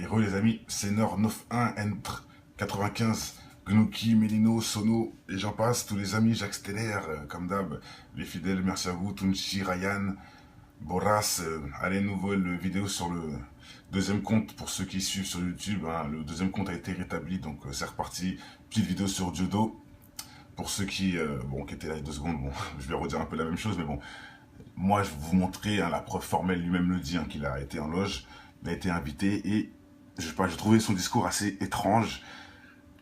Hello les amis, c'est Nord 91 Entre 95, Gnouki, Melino, Sono et j'en passe, tous les amis, Jacques Steller, comme d'hab, les fidèles, merci à vous, Tunchi, Ryan, Boras, allez, nouvelle vidéo sur le deuxième compte pour ceux qui suivent sur YouTube, hein, le deuxième compte a été rétabli, donc c'est reparti, petite vidéo sur Judo, pour ceux qui étaient là il y a 2 secondes, bon, je vais redire un peu la même chose, mais bon, moi je vais vous montrer, hein, la preuve formelle, lui-même le dit, hein, qu'il a été en loge, il a été invité et je sais pas, j'ai trouvé son discours assez étrange,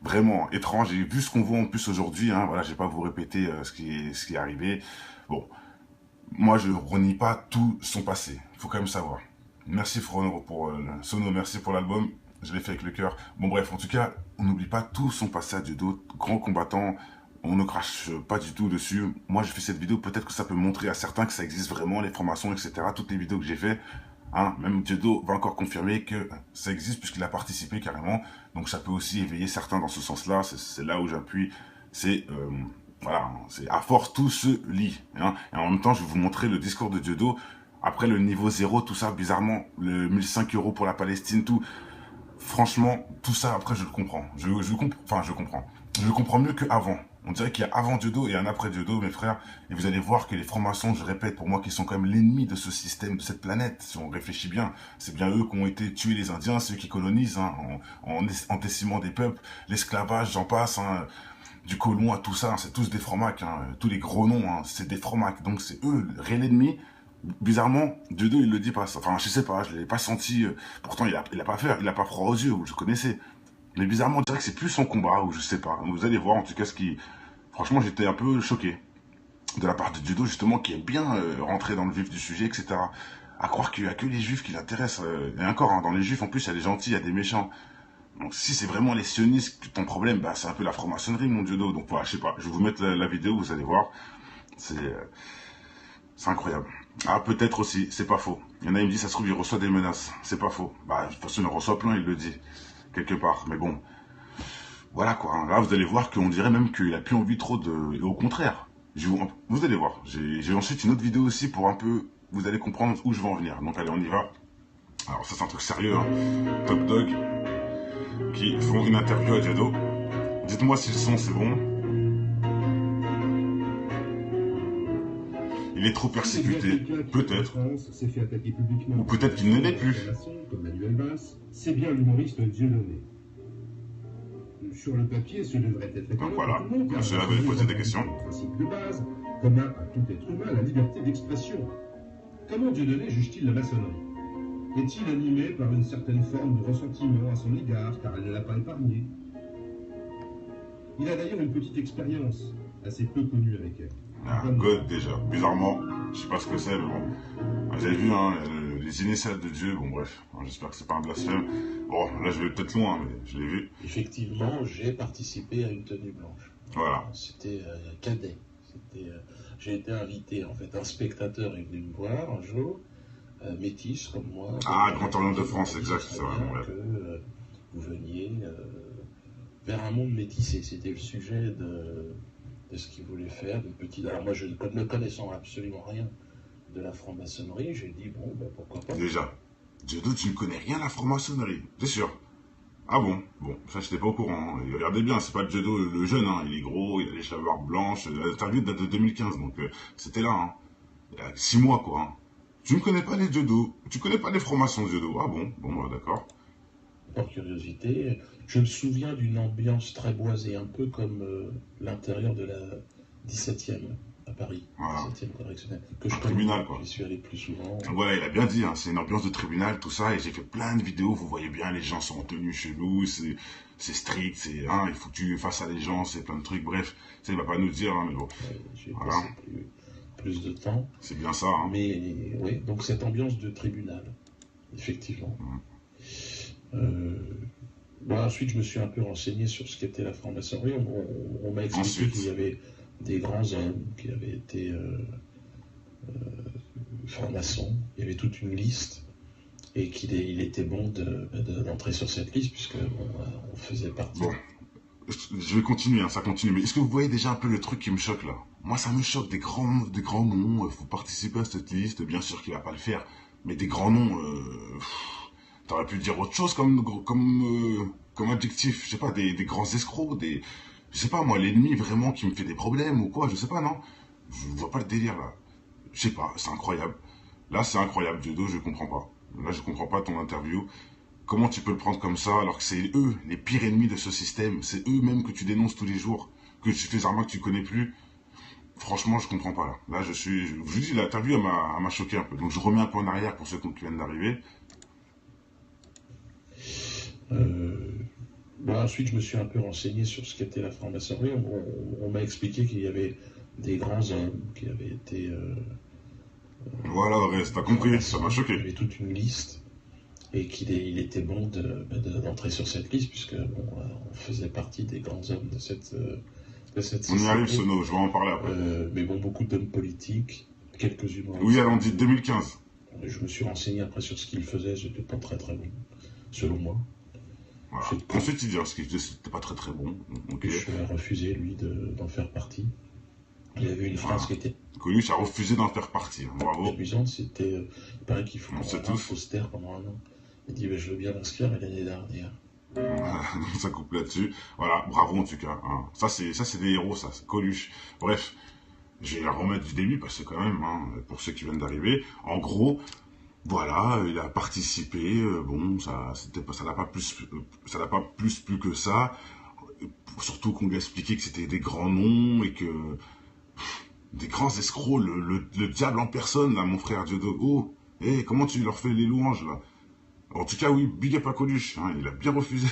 vraiment étrange. Et vu ce qu'on voit en plus aujourd'hui, hein, voilà, je vais pas vous répéter ce qui est arrivé. Bon, moi je renie pas tout son passé, il faut quand même savoir. Merci Frono pour Sono, merci pour l'album, je l'ai fait avec le cœur. Bon bref, en tout cas, on n'oublie pas tout son passé à judo, grand combattant. On ne crache pas du tout dessus. Moi, je fais cette vidéo, peut-être que ça peut montrer à certains que ça existe vraiment, les formations, etc. Toutes les vidéos que j'ai fait, hein, même Judo va encore confirmer que ça existe puisqu'il a participé carrément. Donc ça peut aussi éveiller certains dans ce sens-là. C'est là où j'appuie. Voilà, c'est à force tout se lie. Hein. Et en même temps, je vais vous montrer le discours de Judo. Après le niveau 0, tout ça, bizarrement, le 1005 € pour la Palestine, tout. Franchement, tout ça, après, je le comprends. Je comprends. Je le comprends mieux qu'avant. On dirait qu'il y a avant Judo et un après Judo, mes frères. Et vous allez voir que les francs-maçons, je répète, pour moi, qui sont quand même l'ennemi de ce système, de cette planète, si on réfléchit bien, c'est bien eux qui ont été tués les Indiens, ceux qui colonisent, hein, en décimant des peuples, l'esclavage, j'en passe, hein, du colon à tout ça, hein, c'est tous des francs-macs, hein, tous les gros noms, hein, c'est des francs-macs. Donc c'est eux, le réel ennemi. Bizarrement, Judo, il le dit pas. Enfin, je sais pas, je l'ai pas senti. Pourtant, il a pas fait, il a pas froid aux yeux, vous le connaissez. Mais bizarrement, on dirait que c'est plus son combat, ou je sais pas. Vous allez voir, en tout cas, ce qui... Franchement, j'étais un peu choqué de la part de Judo, justement, qui est bien rentré dans le vif du sujet, etc. À croire qu'il y a que les juifs qui l'intéressent. Et encore, hein, dans les juifs, en plus, il y a des gentils, il y a des méchants. Donc, si c'est vraiment les sionistes ton problème, bah, c'est un peu la franc-maçonnerie, mon Judo. Donc, voilà, je sais pas. Je vais vous mettre la vidéo, vous allez voir. C'est incroyable. Ah, peut-être aussi, c'est pas faux. Il y en a, il me dit, ça se trouve, il reçoit des menaces. C'est pas faux. Bah, de toute façon, il en reçoit plein, il le dit. Quelque part. Mais bon. Voilà quoi, là vous allez voir qu'on dirait même qu'il a plus envie trop de... Et au contraire, vous allez voir, j'ai ensuite une autre vidéo aussi pour un peu... Vous allez comprendre où je vais en venir. Donc allez, on y va. Alors ça c'est un truc sérieux, hein. Top Dog, qui font une interview à Judo. Dites-moi si le son c'est bon. Il est trop persécuté, peut-être. Ou peut-être qu'il ne l'est plus. C'est bien l'humoriste Dieudonné. Sur le papier, ce devrait être donc voilà, monsieur avait posé des questions. Principe de base, commun à tout être humain, la liberté d'expression. Comment Dieudonné juge-t-il la maçonnerie? Est-il animé par une certaine forme de ressentiment à son égard, car elle ne l'a pas épargné? Il a d'ailleurs une petite expérience, assez peu connue avec elle. Ah, God déjà, bizarrement, je sais pas ce que c'est, mais bon. Vous avez vu, hein, les initiales de Dieu, bon bref, j'espère que c'est pas un blasphème. Bon, là je vais peut-être loin, mais je l'ai vu. Effectivement, j'ai participé à une tenue blanche. Voilà. C'était cadet. J'ai été invité, en fait, un spectateur est venu me voir un jour, métis comme moi. Ah, Grand Orient de France, exact, c'est vrai. Que vous veniez vers un monde métissé. C'était le sujet de ce qu'il voulait faire, de petit. Alors moi, je ne connaissant absolument rien de la franc-maçonnerie, j'ai dit, bon, ben, pourquoi pas. Déjà, Judo, tu ne connais rien à la franc-maçonnerie, c'est sûr. Ah bon, ça j'étais pas au courant. Hein. Et regardez bien, c'est pas le Judo le jeune, hein. Il est gros, il a les chevelures blanches. L'interview date de 2015, donc c'était là, hein. Il y a 6 mois, quoi. Hein. Tu ne connais pas les Judo, tu connais pas les francs-maçons Judo. Ah bon, d'accord. Par curiosité, je me souviens d'une ambiance très boisée, un peu comme l'intérieur de la 17e à Paris, voilà. 17e correctionnelle, que je tribunal, quoi. J'y suis allé plus souvent. Donc voilà, il a bien dit, hein, c'est une ambiance de tribunal, tout ça, et j'ai fait plein de vidéos, vous voyez bien, les gens sont en tenue chez nous, c'est strict, hein, il faut que tu fasses à les gens, c'est plein de trucs, bref, ça il va pas nous dire, hein, mais bon. J'ai voilà. passé plus de temps. C'est bien ça, hein. Mais oui, donc cette ambiance de tribunal, effectivement. Ensuite, je me suis un peu renseigné sur ce qu'était la franc-maçonnerie. On m'a expliqué qu'il y avait des grands hommes qui avaient été francs-maçons. Il y avait toute une liste et qu'il était bon d'entrer sur cette liste puisque on faisait partie. Bon, je vais continuer, hein, ça continue. Mais est-ce que vous voyez déjà un peu le truc qui me choque là? Moi, ça me choque, des grands noms. Il faut participer à cette liste. Bien sûr qu'il va pas le faire, mais des grands noms. T'aurais pu dire autre chose comme adjectif. Je sais pas, des grands escrocs, je sais pas moi, l'ennemi vraiment qui me fait des problèmes ou quoi, je sais pas, non. Je vois pas le délire là. Je sais pas, c'est incroyable. Là, c'est incroyable, Dieudo, je comprends pas. Là, je comprends pas ton interview. Comment tu peux le prendre comme ça alors que c'est eux, les pires ennemis de ce système. C'est eux-mêmes que tu dénonces tous les jours, que tu fais armes que tu connais plus. Franchement, je comprends pas là. Là, je vous dis, l'interview, elle m'a choqué un peu. Donc, je remets un peu en arrière pour ceux qui viennent d'arriver. Ensuite, je me suis un peu renseigné sur ce qu'était la franc-maçonnerie. On m'a expliqué qu'il y avait des grands hommes qui avaient été... Voilà, reste, t'as compris, ça m'a choqué. Il y avait toute une liste et qu'il était bon d'entrer sur cette liste puisque on faisait partie des grands hommes de cette société. On y arrive, Sono, je vais en parler après. Mais bon, beaucoup d'hommes politiques, quelques humains. Oui, elle en dit 2015. Je me suis renseigné après sur ce qu'il faisait, c'était pas très très bon, selon moi. Voilà. Ensuite, il dit ce qu'il faisait, c'était pas très très bon. Okay. Je a refusé, lui, d'en faire partie. Il y avait une phrase qui était... Coluche a refusé d'en faire partie, bravo. Amusante, c'était... il paraît qu'il faut un poster pendant un an. Il dit, je veux bien m'inscrire, mais l'année dernière. Ça coupe là-dessus. Voilà, bravo en tout cas. Hein. Ça, c'est des héros, ça, c'est Coluche. Bref, je vais la remettre du début parce que quand même, hein, pour ceux qui viennent d'arriver, en gros, voilà, il a participé. Bon, ça n'a pas plus que ça. Surtout qu'on lui a expliqué que c'était des grands noms et que des grands escrocs, le diable en personne, là, mon frère Dieudo. Oh, comment tu leur fais les louanges, là? En tout cas, oui, big up à Coluche, hein, il a bien refusé.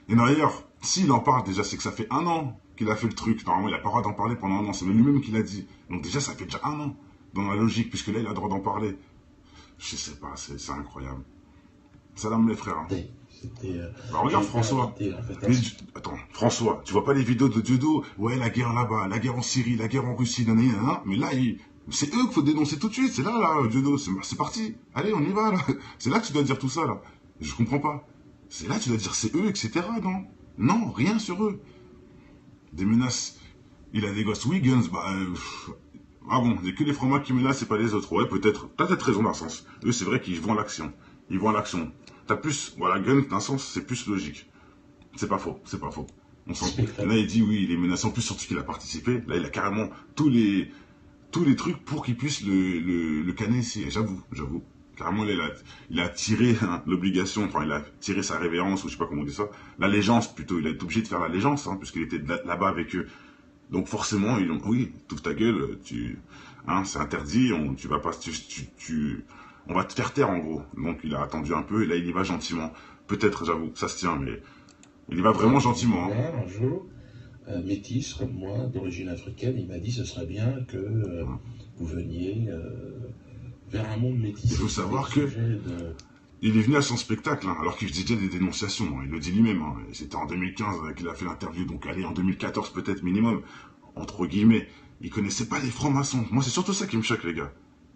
Et d'ailleurs, s'il en parle déjà, c'est que ça fait 1 an qu'il a fait le truc. Normalement, il n'a pas le droit d'en parler pendant 1 an, c'est lui-même qui l'a dit. Donc déjà, ça fait déjà 1 an, dans la logique, puisque là, il a le droit d'en parler. Je sais pas, c'est incroyable. Salam les frères. Hein. Regarde François. Attends, François, tu vois pas les vidéos de Dieudo? Ouais, la guerre là-bas, la guerre en Syrie, la guerre en Russie, nanana. Mais là, c'est eux qu'il faut dénoncer tout de suite. C'est là, Dieudo, c'est parti. Allez, on y va, là. C'est là que tu dois dire tout ça, là. Je comprends pas. C'est là que tu dois dire c'est eux, etc., non? Non, rien sur eux. Des menaces. Il a des gosses, oui, Guns, ah bon, il n'y a que les francs-maçons qui menacent et pas les autres. Ouais, peut-être. T'as peut-être raison d'un sens. Eux, c'est vrai qu'ils vont à l'action. Ils vont à l'action. T'as plus, voilà, Gun, d'un sens, c'est plus logique. C'est pas faux, c'est pas faux. On sent. Là, il dit, oui, il est menaçant, plus surtout qu'il a participé. Là, il a carrément tous les trucs pour qu'il puisse le canner ici. J'avoue. Carrément, il a tiré l'obligation, enfin, il a tiré sa révérence, ou je sais pas comment on dit ça. L'allégeance, plutôt. Il a été obligé de faire l'allégeance, hein, puisqu'il était là-bas avec eux. Donc, forcément, ils ont, oui, t'ouvres ta gueule, c'est interdit, tu vas pas, on va te faire taire, en gros. Donc, il a attendu un peu, et là, il y va gentiment. Peut-être, j'avoue, ça se tient, mais il y va vraiment gentiment. Hein. Un jour, métis, comme moi, d'origine africaine, il m'a dit, ce serait bien que vous veniez vers un monde métis. Il faut savoir que il est venu à son spectacle, hein, alors qu'il faisait déjà des dénonciations, hein, il le dit lui-même. Hein, c'était en 2015 qu'il a fait l'interview, donc allez, en 2014 peut-être minimum, entre guillemets. Il connaissait pas les francs-maçons. Moi, c'est surtout ça qui me choque, les gars.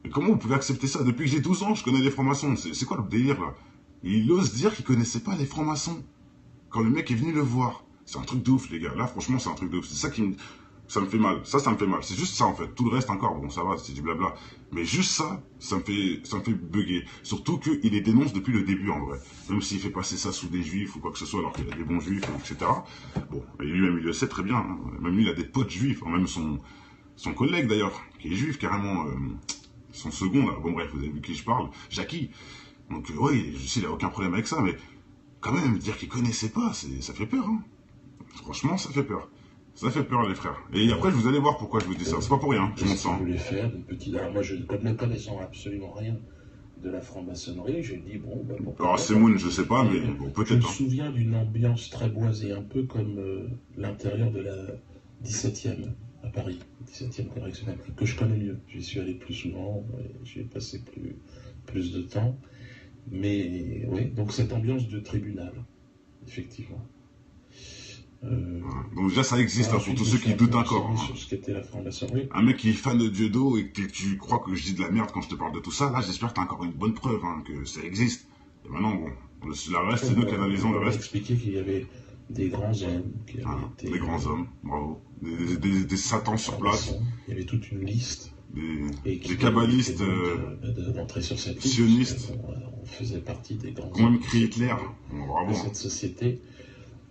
Et comment vous pouvez accepter ça? Depuis que j'ai 12 ans, je connais les francs-maçons. C'est quoi le délire, là? Il ose dire qu'il connaissait pas les francs-maçons. Quand le mec est venu le voir. C'est un truc de ouf, les gars. Là, franchement, c'est un truc de ouf. C'est ça qui ça me fait mal. Ça me fait mal. C'est juste ça, en fait. Tout le reste encore, bon, ça va, c'est du blabla. Mais juste ça me fait bugger. Surtout qu'il les dénonce depuis le début, en vrai. Même s'il fait passer ça sous des juifs ou quoi que ce soit, alors qu'il y a des bons juifs, etc. Bon, et lui-même, il le sait très bien. Hein. Même lui, il a des potes juifs. Même son collègue, d'ailleurs, qui est juif, carrément. Son second, là. Bon, bref, vous avez vu qui je parle. Jackie. Donc, oui, je sais, il a aucun problème avec ça, mais quand même, dire qu'il connaissait pas, ça fait peur. Hein. Franchement, ça fait peur. Ça fait peur, les frères. Et après, vous allez voir pourquoi je vous dis ça. C'est pas pour rien, je montre ça. Je voulais faire une petite... Alors, moi, ne connaissant absolument rien de la franc-maçonnerie, j'ai dit, bon... Alors, c'est Moon, je sais pas, mais bon, peut-être. Je me souviens d'une ambiance très boisée, un peu comme l'intérieur de la 17e à Paris, 17e correctionnelle, que je connais mieux. J'y suis allé plus souvent, j'y ai passé plus de temps. Mais, oui, donc cette ambiance de tribunal, effectivement. Donc déjà ça existe, hein, pour tous ceux qui doutent encore. Hein. Sur ce qu'était la franc-maçonnerie. Un mec qui est fan de Dieudo et que tu crois que je dis de la merde quand je te parle de tout ça, là j'espère que tu as encore une bonne preuve, hein, que ça existe. Et maintenant bon, le reste c'est nous qui analysons le reste. Expliqué qu'il y avait des grands hommes qui avaient été... Des grands hommes, bravo. Des satans sur place. Il y avait toute une liste des kabbalistes d'entrer sur cette liste, sionistes. On faisait partie des grands Qui ont même créé Hitler. Bon, de bravo. cette société.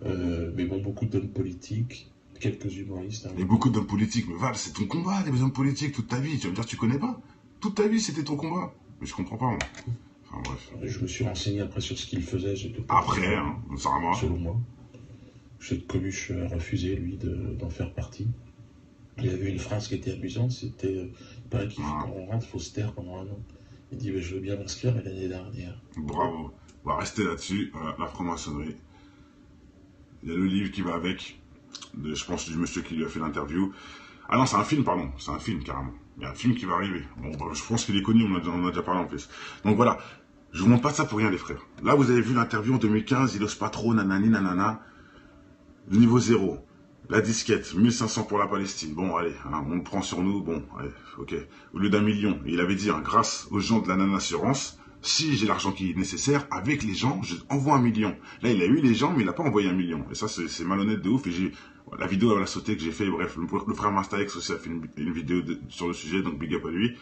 Mais bon, beaucoup d'hommes politiques, quelques humoristes. Hein. Et beaucoup d'hommes politiques. Mais Val, c'est ton combat, les hommes politiques, toute ta vie. Tu vas me dire, tu connais pas? Toute ta vie, c'était ton combat. Mais je comprends pas, moi. Enfin, bref. Je me suis renseigné après sur ce qu'il faisait. Après, hein, ça va. Selon moi. Je sais que Coluche a refusé, lui, d'en faire partie. Il y avait une phrase qui était amusante, c'était il paraît qu'il faut qu'on rentre, il faut se taire pendant un an. Il dit je veux bien m'inscrire, mais l'année dernière. Bravo. On va rester là-dessus. Voilà, la franc-maçonnerie. Il y a le livre qui va avec. Je pense du monsieur qui lui a fait l'interview. Ah non, c'est un film, pardon. C'est un film, carrément. Il y a un film qui va arriver. Bon, je pense qu'il est connu, on en a déjà parlé en plus. Donc voilà. Je vous montre pas ça pour rien, les frères. Là, vous avez vu l'interview en 2015, il ose pas trop, nanani, nanana. Niveau 0. La disquette, 1500 pour la Palestine. Bon, allez, hein, on le prend sur nous. Bon, allez, ok. Au lieu d'1 million. Et il avait dit, hein, grâce aux gens de la non-assurance, si j'ai l'argent qui est nécessaire, avec les gens, je envoie 1 million. Là, il a eu les gens, mais il n'a pas envoyé 1 million. Et ça, c'est malhonnête de ouf. Et la vidéo, elle a sauté que j'ai fait. Bref, le frère Mastax aussi a fait une vidéo sur le sujet, donc big up à lui.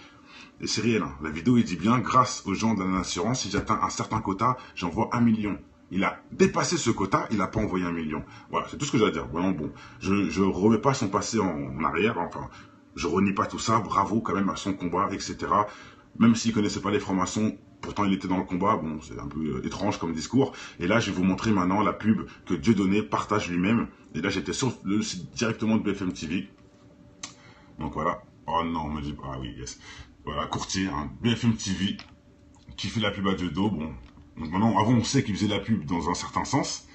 Et c'est réel. Hein. La vidéo, il dit bien, grâce aux gens de la non-assurance, si j'atteins un certain quota, j'envoie 1 million. Il a dépassé ce quota, il n'a pas envoyé 1 million. Voilà, c'est tout ce que j'ai à dire. Vraiment bon. Je remets pas son passé en arrière, enfin, je renie pas tout ça. Bravo quand même à son combat, etc. Même s'il connaissait pas les francs-maçons, pourtant il était dans le combat. Bon, c'est un peu étrange comme discours. Et là, je vais vous montrer maintenant la pub que Dieudonné partage lui-même. Et là, j'étais sur le site directement de BFM TV. Donc voilà. Oh non, on me dit ah oui, yes. Voilà, courtier, hein, BFM TV qui fait la pub à Dieudonné. Bon. Donc maintenant, avant, on sait qu'il faisait la pub dans un certain sens.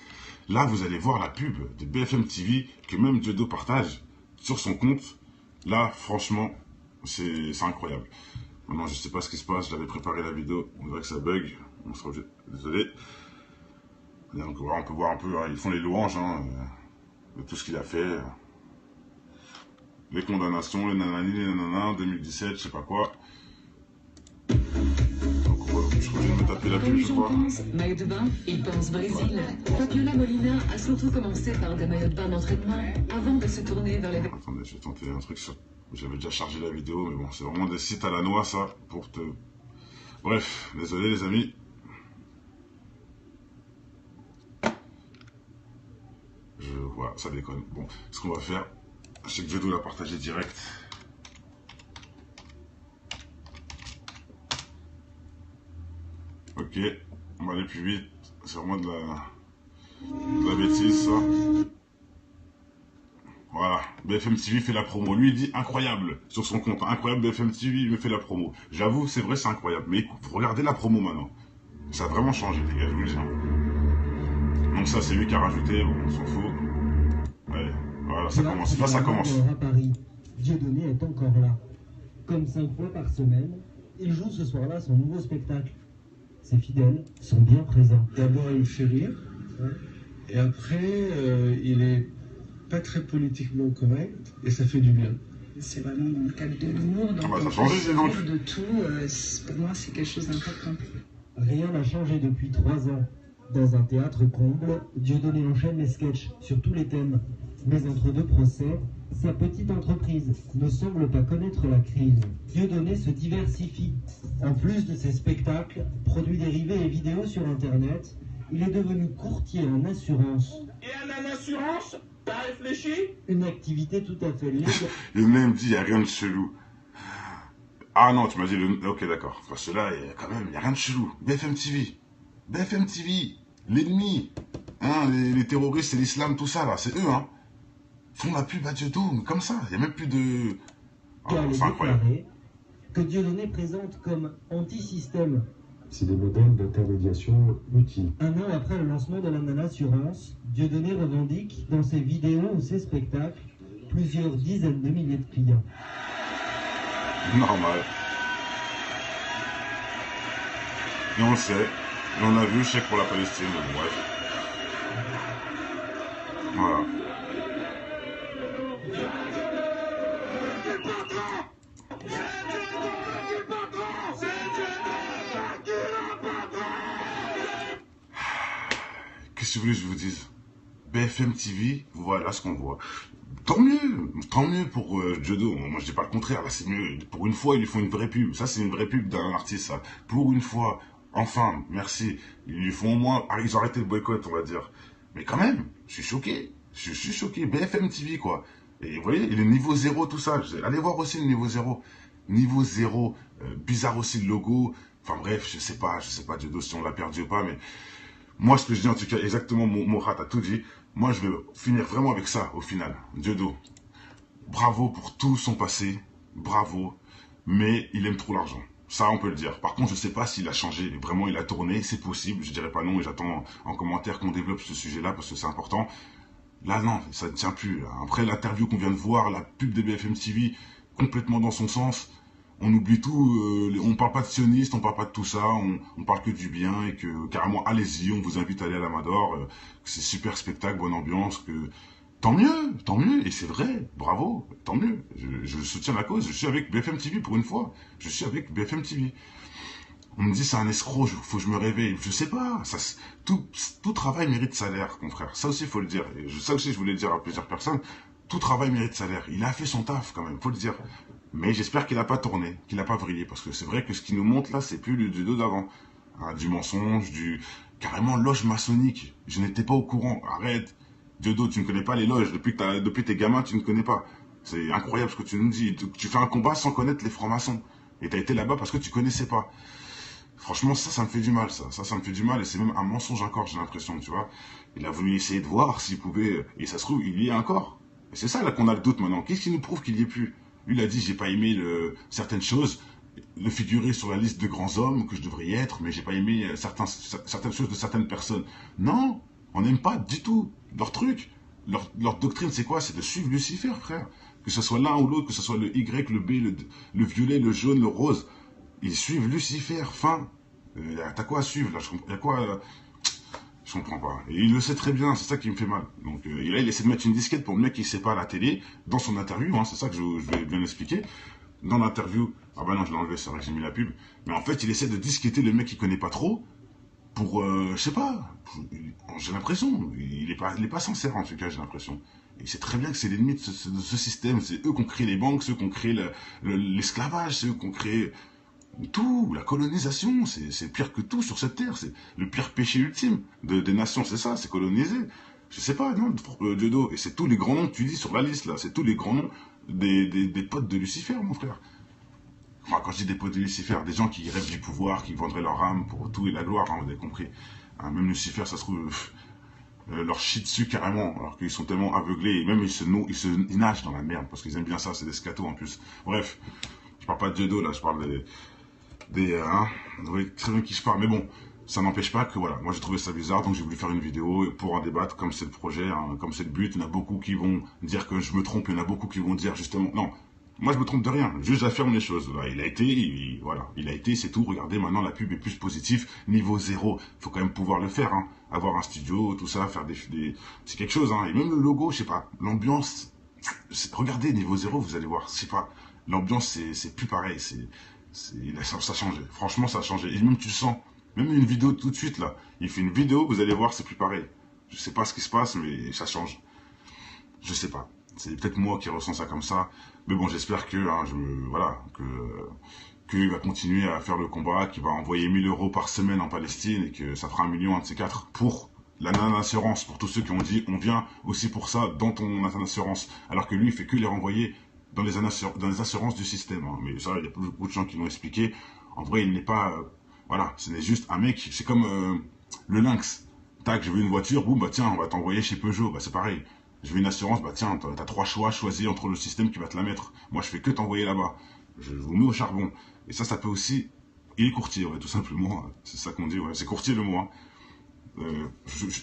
Là, vous allez voir la pub de BFM TV que même Dieudonné partage sur son compte. Là, franchement, c'est incroyable. Maintenant, je sais pas ce qui se passe. J'avais préparé la vidéo. On dirait que ça bug. On sera obligé. Désolé. Donc, voilà, on peut voir un peu. Hein, ils font les louanges de tout ce qu'il a fait. Les condamnations, les nanani, les nanana, 2017, je sais pas quoi. Je crois que je vais me taper la pub, je crois. Maillot de bain, il pense Brésil. Fabiola Molina a surtout commencé par des maillots de bain d'entraînement avant de se tourner vers les... Attendez, je vais tenter un truc sur... J'avais déjà chargé la vidéo, mais bon, c'est vraiment des sites à la noix, ça, pour te... Bref, désolé les amis. Voilà, ça déconne. Bon, ce qu'on va faire, je sais que Dieudonné l'a partagé direct. Ok, on va aller plus vite. C'est vraiment de la bêtise, ça. Voilà, BFM TV fait la promo. Lui, il dit incroyable sur son compte. Incroyable, BFM TV, il me fait la promo. J'avoue, c'est vrai, c'est incroyable. Mais regardez la promo maintenant. Ça a vraiment changé, les gars, je vous le dis. Donc ça, c'est lui qui a rajouté, bon, on s'en fout. Allez, voilà, ça commence. Là, ça commence. À Paris, Dieudonné est encore là. Comme 5 fois par semaine, il joue ce soir-là son nouveau spectacle. Ses fidèles sont bien présents. D'abord, il me fait rire. Hein, et après, il est pas très politiquement correct. Et ça fait du bien. C'est vraiment dans le cadre de l'humour. Donc, ça a changé, c'est donc. de tout, pour moi, c'est quelque chose d'important. Rien n'a changé depuis 3 ans. Dans un théâtre comble, Dieudonné enchaîne les sketchs sur tous les thèmes. Mais entre deux procès, sa petite entreprise ne semble pas connaître la crise. Dieudonné se diversifie. En plus de ses spectacles, produits dérivés et vidéos sur Internet, il est devenu courtier en assurance. Et en assurance, t'as réfléchi? Une activité tout à fait légale. Le même dit, il n'y a rien de chelou. Ah non, tu m'as dit le... Ok, d'accord. Parce que là, quand même, il n'y a rien de chelou. BFM TV. BFM TV. L'ennemi. Hein, les terroristes et l'islam, tout ça, là, c'est eux, hein. Font la pub à Dieudonné, comme ça. Il n'y a même plus de... Car il est déclaré que Dieudonné présente comme anti-système. C'est des modèles d'intermédiation utiles. Un an après le lancement de la non-assurance, Dieudonné revendique dans ses vidéos ou ses spectacles plusieurs dizaines de milliers de clients. Normal. Et on le sait. Et on a vu, chèque pour la Palestine. Bref. Voilà. Qu'est-ce que vous voulez que je vous dise? BFM TV, voilà ce qu'on voit. Tant mieux pour Jodo. Moi, je dis pas le contraire. Là, c'est mieux. Pour une fois, ils lui font une vraie pub. Ça, c'est une vraie pub d'un artiste, ça. Pour une fois, enfin, merci. Ils lui font au moins... Ah, ils ont arrêté le boycott, on va dire. Mais quand même, je suis choqué. Je suis choqué. BFM TV, quoi. Et vous voyez, le niveau 0, tout ça. Allez voir aussi le niveau 0. Niveau 0. Bizarre aussi le logo. Enfin bref, je sais pas, Jodo, si on l'a perdu ou pas, mais... Moi, ce que je dis, en tout cas, exactement, Morat a tout dit. Moi, je veux finir vraiment avec ça, au final. Jodo, bravo pour tout son passé. Bravo. Mais il aime trop l'argent. Ça, on peut le dire. Par contre, je sais pas s'il a changé. Vraiment, il a tourné. C'est possible. Je dirais pas non. Et j'attends en commentaire qu'on développe ce sujet-là parce que c'est important. Là, non, ça ne tient plus. Là. Après l'interview qu'on vient de voir, la pub de BFM TV, complètement dans son sens. On oublie tout, on parle pas de sionistes, on parle pas de tout ça, on parle que du bien et que carrément allez-y, on vous invite à aller à l'Amador, que c'est super spectacle, bonne ambiance, que tant mieux, et c'est vrai, bravo, tant mieux, je soutiens la cause, je suis avec BFM TV pour une fois, je suis avec BFM TV. On me dit c'est un escroc, faut que je me réveille, je sais pas, tout travail mérite salaire, mon frère, ça aussi faut le dire, et ça aussi je voulais le dire à plusieurs personnes, tout travail mérite salaire, il a fait son taf quand même, faut le dire. Mais j'espère qu'il n'a pas tourné, qu'il n'a pas vrillé, parce que c'est vrai que ce qu'il nous montre là, c'est plus le Jodo d'avant. Hein, du mensonge, carrément loge maçonnique. Je n'étais pas au courant, arrête. Jodo, tu ne connais pas les loges, depuis tes gamins, tu ne connais pas. C'est incroyable ce que tu nous dis. Tu fais un combat sans connaître les francs-maçons. Et tu as été là-bas parce que tu connaissais pas. Franchement, ça me fait du mal, ça me fait du mal, et c'est même un mensonge encore, j'ai l'impression, tu vois. Il a voulu essayer de voir s'il pouvait, et ça se trouve, il y est encore. Et c'est ça là qu'on a le doute maintenant. Qu'est-ce qui nous prouve qu'il y est plus? Lui, il a dit, j'ai pas aimé certaines choses, le figurer sur la liste de grands hommes que je devrais y être, mais j'ai pas aimé certaines choses de certaines personnes. Non, on n'aime pas du tout leur truc. Leur doctrine, c'est quoi? C'est de suivre Lucifer, frère. Que ce soit l'un ou l'autre, que ce soit le Y, le B, le violet, le jaune, le rose. Ils suivent Lucifer, fin. T'as quoi à suivre là? Y a quoi je comprends pas. Et il le sait très bien, c'est ça qui me fait mal. Donc et là, il essaie de mettre une disquette pour le mec qui sait pas à la télé, dans son interview, hein, c'est ça que je vais bien expliquer. Dans l'interview, ah bah non, je l'ai enlevé, c'est vrai que j'ai mis la pub. Mais en fait, il essaie de disqueter le mec qui connaît pas trop, pour, je sais pas, j'ai l'impression, il est pas sincère en tout cas, j'ai l'impression. Et c'est très bien que c'est l'ennemi de ce système, c'est eux qui ont créé les banques, ceux qui ont créé l'esclavage, c'est eux qui ont créé... Tout, la colonisation, c'est pire que tout sur cette terre, c'est le pire péché ultime des nations, c'est ça, c'est coloniser. Je sais pas, non, Jodo, et c'est tous les grands noms que tu dis sur la liste, là, c'est tous les grands noms des potes de Lucifer, mon frère. Enfin, quand je dis des potes de Lucifer, des gens qui rêvent du pouvoir, qui vendraient leur âme pour tout et la gloire, hein, vous avez compris. Hein, même Lucifer, ça se trouve, leur chie dessus carrément, alors qu'ils sont tellement aveuglés, et même ils nagent dans la merde, parce qu'ils aiment bien ça, c'est des scatos en plus. Bref, je parle pas de Jodo, là, je parle vous voyez très bien qui je parle, mais bon, ça n'empêche pas que voilà, moi j'ai trouvé ça bizarre, donc j'ai voulu faire une vidéo pour en débattre, comme c'est le projet, hein, comme c'est le but. Il y en a beaucoup qui vont dire que je me trompe, il y en a beaucoup qui vont dire justement, non, moi je me trompe de rien, juste j'affirme les choses. Là, il a été, c'est tout. Regardez, maintenant la pub est plus positive, niveau 0, faut quand même pouvoir le faire, hein, avoir un studio, tout ça, faire c'est quelque chose, hein, et même le logo, je sais pas, l'ambiance, regardez, niveau 0, vous allez voir, je sais pas, l'ambiance c'est plus pareil, ça a changé. Franchement, ça a changé. Et même tu le sens. Même une vidéo tout de suite là. Il fait une vidéo, vous allez voir, c'est plus pareil. Je sais pas ce qui se passe, mais ça change. Je sais pas. C'est peut-être moi qui ressens ça comme ça. Mais bon, j'espère que, hein, qu'il va continuer à faire le combat, qu'il va envoyer 1000 € par semaine en Palestine et que ça fera 1 million, un de ces quatre, pour la non-assurance, pour tous ceux qui ont dit, on vient aussi pour ça dans ton assurance. Alors que lui, il fait que les renvoyer dans les assurances du système. Hein. Mais ça, il y a beaucoup de gens qui l'ont expliqué. En vrai, il n'est pas... voilà, ce n'est juste un mec... C'est comme le Lynx. Tac, je veux une voiture, boum, bah tiens, on va t'envoyer chez Peugeot. Bah c'est pareil. Je veux une assurance, bah tiens, t'as 3 choix, choisis entre le système qui va te la mettre. Moi, je fais que t'envoyer là-bas. Je vous mets au charbon. Et ça peut aussi... Il est courtier, ouais, tout simplement. C'est ça qu'on dit, ouais. C'est courtier le mot, hein.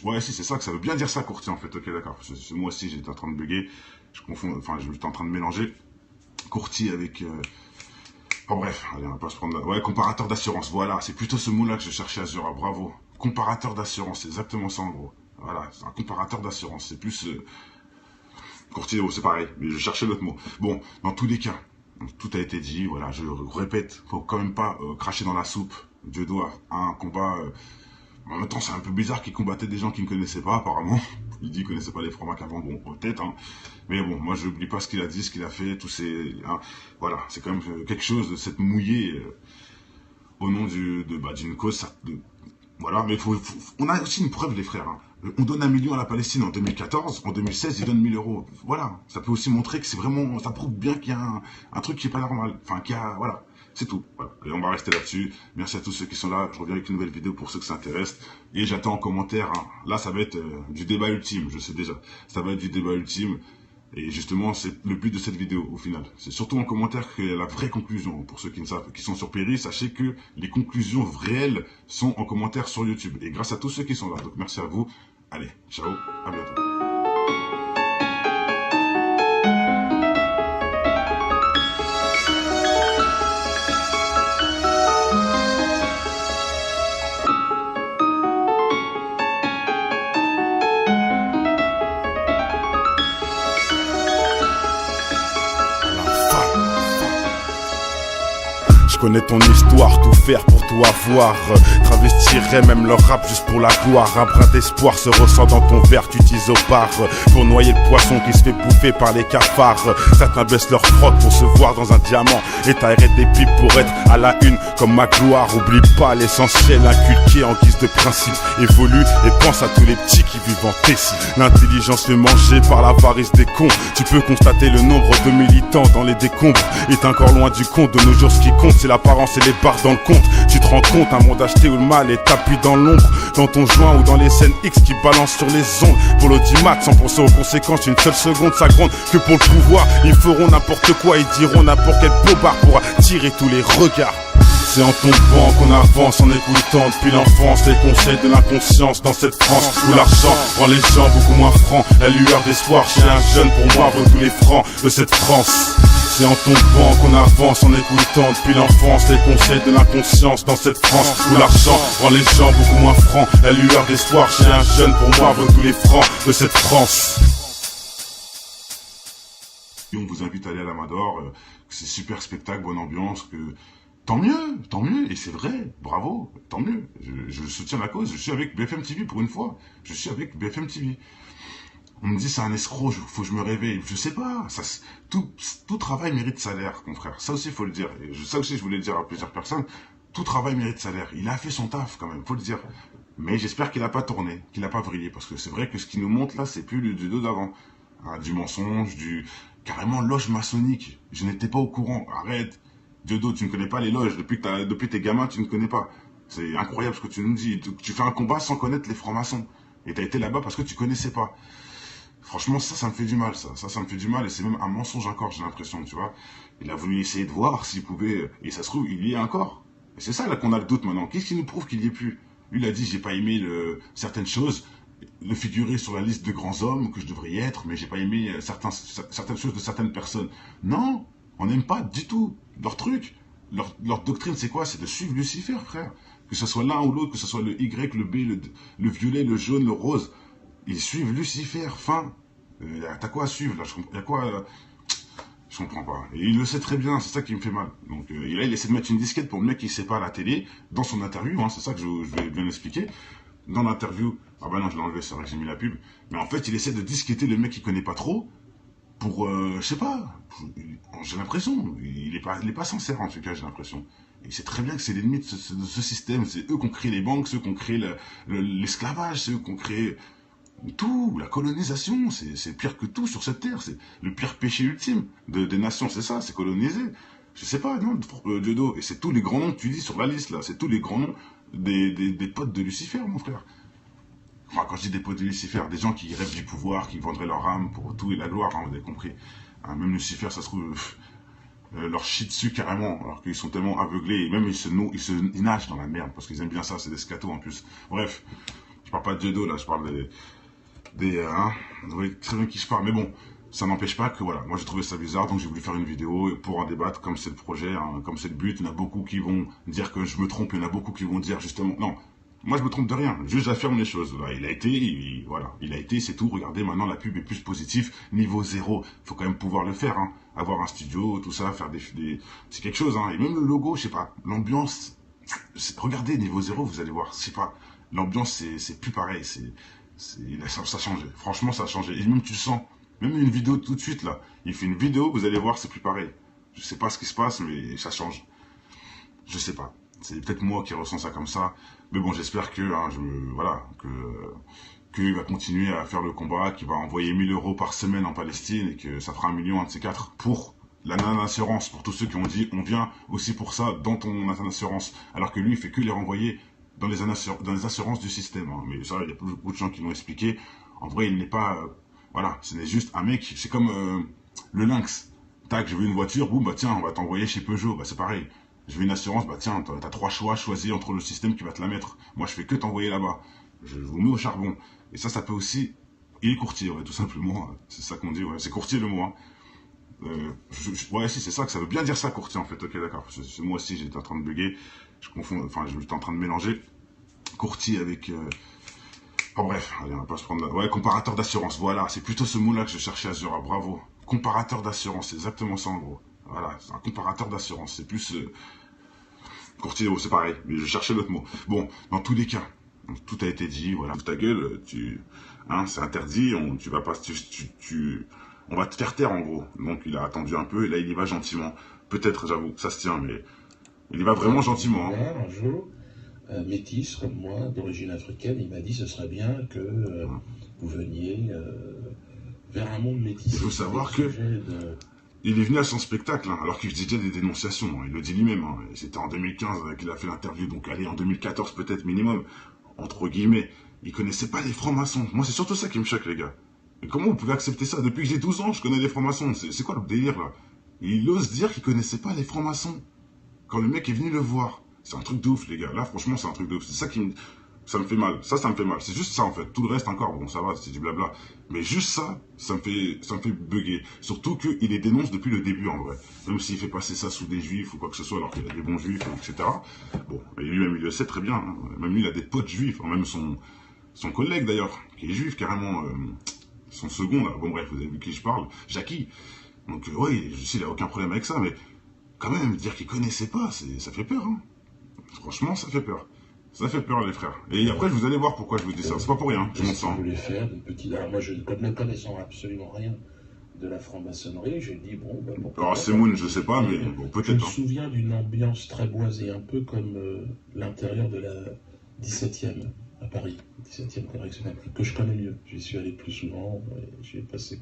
Ouais, si, c'est ça que ça veut bien dire ça, courtier, en fait. Ok, d'accord. Moi aussi, j'étais en train de bugger. Je confonds, enfin, j'étais en train de mélanger courtier avec... Enfin bref, allez, on va pas se prendre... Ouais, comparateur d'assurance, voilà, c'est plutôt ce mot-là que je cherchais, Azura, bravo. Comparateur d'assurance, c'est exactement ça, en gros. Voilà, c'est un comparateur d'assurance, c'est plus... courtier, oh, c'est pareil, mais je cherchais l'autre mot. Bon, dans tous les cas, tout a été dit, voilà, je répète, faut quand même pas cracher dans la soupe. Jodo a un combat... en même temps, c'est un peu bizarre qu'il combattait des gens qu'il ne connaissait pas, apparemment. Il dit qu'il connaissait pas les francs-macs avant, bon, peut-être, hein. Mais bon, moi, je n'oublie pas ce qu'il a dit, ce qu'il a fait, tous ces... Hein, voilà, c'est quand même quelque chose de s'être mouillé au nom d'une cause, voilà, mais on a aussi une preuve, les frères, hein. On donne 1 million à la Palestine en 2014, en 2016, ils donnent 1000 euros. Voilà, ça peut aussi montrer que c'est vraiment, ça prouve bien qu'il y a un truc qui est pas normal. Enfin, qu'il y a, voilà, c'est tout. Voilà. Et on va rester là-dessus. Merci à tous ceux qui sont là. Je reviens avec une nouvelle vidéo pour ceux que ça intéresse. Et j'attends en commentaire, hein. Là, ça va être du débat ultime, je sais déjà. Ça va être du débat ultime. Et justement, c'est le but de cette vidéo, au final. C'est surtout en commentaire qu'il y a la vraie conclusion. Pour ceux qui ne savent, qui sont sur Péri, sachez que les conclusions réelles sont en commentaire sur YouTube. Et grâce à tous ceux qui sont là. Donc, merci à vous. Allez, ciao, à bientôt. Je connais ton histoire, tout faire pour tout avoir. Travestirais même leur rap juste pour la gloire. Un brin d'espoir se ressent dans ton verre, tu t'isopares pour noyer le poisson qui se fait bouffer par les cafards. Certains baissent leur froc pour se voir dans un diamant et t'arrêtes des pipes pour être à la une comme ma gloire. Oublie pas l'essentiel inculqué en guise de principe. Évolue et pense à tous les petits qui vivent en Tessie. L'intelligence fait manger par l'avarice des cons. Tu peux constater le nombre de militants dans les décombres est encore loin du compte. De nos jours, ce qui compte, c'est l'apparence et les barres dans le compte. Tu te rends compte, un monde acheté où le mal est tapis dans l'ombre, dans ton joint ou dans les scènes X qui balancent sur les ondes. Pour l'audimat, sans penser aux conséquences, une seule seconde, ça gronde que pour le pouvoir. Ils feront n'importe quoi, ils diront n'importe quel bobard pour attirer tous les regards. C'est en tombant qu'on avance en écoutant depuis l'enfance les conseils de l'inconscience dans cette France où l'argent rend les gens beaucoup moins francs. La lueur d'espoir chez un jeune pour moi vaut tous les francs de cette France. C'est en tombant qu'on avance en écoutant depuis l'enfance les conseils de l'inconscience dans cette France où l'argent rend les gens beaucoup moins francs. La lueur d'espoir chez un jeune pour moi vaut tous les francs de cette France. Et on vous invite à aller à l'Amador, c'est super spectacle, bonne ambiance, que tant mieux, et c'est vrai, bravo, tant mieux, je soutiens la cause, je suis avec BFM TV pour une fois, je suis avec BFM TV. On me dit c'est un escroc, faut que je me réveille, je sais pas, tout travail mérite salaire, mon frère, ça aussi il faut le dire, et ça aussi je voulais le dire à plusieurs personnes, tout travail mérite salaire, il a fait son taf quand même, faut le dire, mais j'espère qu'il a pas tourné, qu'il a pas vrillé, parce que c'est vrai que ce qu'il nous montre là, c'est plus du dos d'avant, hein, du mensonge, carrément loge maçonnique, je n'étais pas au courant, arrête. Diodo, tu ne connais pas les loges, depuis tes gamins, tu ne connais pas. C'est incroyable ce que tu nous dis. Tu fais un combat sans connaître les francs-maçons. Et tu as été là-bas parce que tu connaissais pas. Franchement, ça me fait du mal, ça me fait du mal. Et c'est même un mensonge encore, j'ai l'impression, tu vois. Il a voulu essayer de voir s'il pouvait... Et ça se trouve, il y est encore. Et c'est ça là qu'on a le doute maintenant. Qu'est-ce qui nous prouve qu'il y est plus? Lui, il a dit, j'ai pas aimé certaines choses, le figurer sur la liste de grands hommes que je devrais y être, mais j'ai pas aimé certaines choses de certaines personnes. Non, on n'aime pas du tout leur truc. Leur doctrine, c'est quoi? C'est de suivre Lucifer, frère. Que ce soit l'un ou l'autre, que ce soit le Y, le B, le violet, le jaune, le rose. Ils suivent Lucifer, fin. T'as quoi à suivre, là? Y'a quoi je comprends pas. Et il le sait très bien, c'est ça qui me fait mal. Donc là, il essaie de mettre une disquette pour le mec qui sait pas à la télé, dans son interview, hein, c'est ça que je vais bien expliquer. Dans l'interview, ah bah non, je l'ai enlevé, c'est vrai que j'ai mis la pub. Mais en fait, il essaie de disqueter le mec qui connaît pas trop, pour, je sais pas, j'ai l'impression, il est pas sincère en tout cas, j'ai l'impression. Il sait très bien que c'est l'ennemi de ce système, c'est eux qui ont créé les banques, ceux qui ont créé l'esclavage, c'est eux qui ont créé tout, la colonisation, c'est pire que tout sur cette terre, c'est le pire péché ultime des nations, c'est ça, c'est coloniser. Je sais pas, non, Diodo, et c'est tous les grands noms que tu dis sur la liste là, c'est tous les grands noms des potes de Lucifer, mon frère. Enfin, quand je dis des potes de Lucifer, des gens qui rêvent du pouvoir, qui vendraient leur âme pour tout et la gloire, hein, vous avez compris. Hein, même Lucifer, ça se trouve, leur chie dessus carrément, alors qu'ils sont tellement aveuglés, et même ils nagent dans la merde, parce qu'ils aiment bien ça, c'est des scatos en plus. Bref, je parle pas de Diodo là, je parle hein, vous voyez très bien qui je parle, mais bon, ça n'empêche pas que voilà, moi j'ai trouvé ça bizarre, donc j'ai voulu faire une vidéo pour en débattre, comme c'est le projet, hein, comme c'est le but. Il y en a beaucoup qui vont dire que je me trompe, il y en a beaucoup qui vont dire justement, non, moi je me trompe de rien, juste j'affirme les choses. Là, il a été, c'est tout, regardez, maintenant la pub est plus positive, niveau 0, faut quand même pouvoir le faire, hein, avoir un studio, tout ça, faire c'est quelque chose, hein, et même le logo, je sais pas, l'ambiance, regardez, niveau 0, vous allez voir, je sais pas, l'ambiance c'est plus pareil, Ça a changé. Franchement, ça a changé. Et même tu le sens. Même une vidéo tout de suite, là. Il fait une vidéo, vous allez voir, c'est plus pareil. Je sais pas ce qui se passe, mais ça change. Je sais pas. C'est peut-être moi qui ressens ça comme ça. Mais bon, j'espère que, voilà, qu'il va continuer à faire le combat, qu'il va envoyer 1000 € par semaine en Palestine et que ça fera 1 million, un de ces quatre, pour la non-assurance, pour tous ceux qui ont dit, on vient aussi pour ça dans ton assurance. Alors que lui, il fait que les renvoyer dans les assurances du système. Hein. Mais ça, il y a beaucoup de gens qui l'ont expliqué. En vrai, il n'est pas... voilà, ce n'est juste un mec, c'est comme le Lynx. Tac, je veux une voiture, boum, bah tiens, on va t'envoyer chez Peugeot, bah c'est pareil. Je veux une assurance, bah tiens, t'as 3 choix, choisis entre le système qui va te la mettre. Moi, je fais que t'envoyer là-bas. Je vous mets au charbon. Et ça peut aussi... Il est courtier, ouais, tout simplement. C'est ça qu'on dit, ouais. C'est courtier le mot, hein. Ouais, si, c'est ça que ça veut bien dire ça, courtier, en fait. Ok, d'accord. Moi aussi, j'étais en train de bugger. Je confonds, enfin, j'étais en train de mélanger courtier avec... Enfin bref, allez, on va pas se prendre... Ouais, comparateur d'assurance, voilà. C'est plutôt ce mot-là que je cherchais, Azura, bravo. Comparateur d'assurance, c'est exactement ça, en gros. Voilà, c'est un comparateur d'assurance. C'est plus... courtier, c'est pareil, mais je cherchais l'autre mot. Bon, dans tous les cas, tout a été dit, voilà. Ta gueule, c'est interdit, on va te faire taire, en gros. Donc, il a attendu un peu, et là, il y va gentiment. Peut-être, j'avoue, ça se tient, mais... Il y va vraiment gentiment. Hein. Un jour, métis comme moi, d'origine africaine, il m'a dit ce serait bien que vous veniez vers un monde métis. Il faut savoir que il est venu à son spectacle, hein, alors qu'il faisait déjà des dénonciations. Hein, il le dit lui-même. Hein, c'était en 2015 qu'il a fait l'interview, donc allez, en 2014 peut-être minimum, entre guillemets. Il connaissait pas les francs-maçons. Moi, c'est surtout ça qui me choque, les gars. Et comment vous pouvez accepter ça? Depuis que j'ai 12 ans, je connais les francs-maçons. C'est quoi le délire, là? Il ose dire qu'il connaissait pas les francs-maçons. Quand le mec est venu le voir, c'est un truc de ouf, les gars. Là, franchement, c'est un truc de ouf. C'est ça qui ça me fait mal. Ça me fait mal. C'est juste ça, en fait. Tout le reste, encore, bon, ça va, c'est du blabla. Mais juste ça me fait bugger. Surtout qu'il les dénonce depuis le début, en vrai. Même s'il fait passer ça sous des juifs ou quoi que ce soit, alors qu'il y a des bons juifs, etc. Bon, et lui-même, il le sait très bien. Hein. Même lui, il a des potes juifs. Hein. Même son collègue, d'ailleurs, qui est juif, carrément. Son second, là. Bon, bref, vous avez vu qui je parle. Jackie. Donc, oui, je sais, il a aucun problème avec ça, mais... Quand même, dire qu'ils connaissaient pas, ça fait peur. Hein. Franchement, ça fait peur. Ça fait peur, les frères. Et après, vous allez voir pourquoi je vous dis ça. C'est pas pour rien, je m'en sens. Je voulais faire une petite... Alors moi, ne connaissant absolument rien de la franc-maçonnerie, j'ai dit, bon... Ben, alors, Semoun, je sais pas, mais bon, peut-être. Je me souviens d'une ambiance très boisée, un peu comme l'intérieur de la 17e à Paris. 17e correctionnelle, que je connais mieux. J'y suis allé plus souvent, j'y ai passé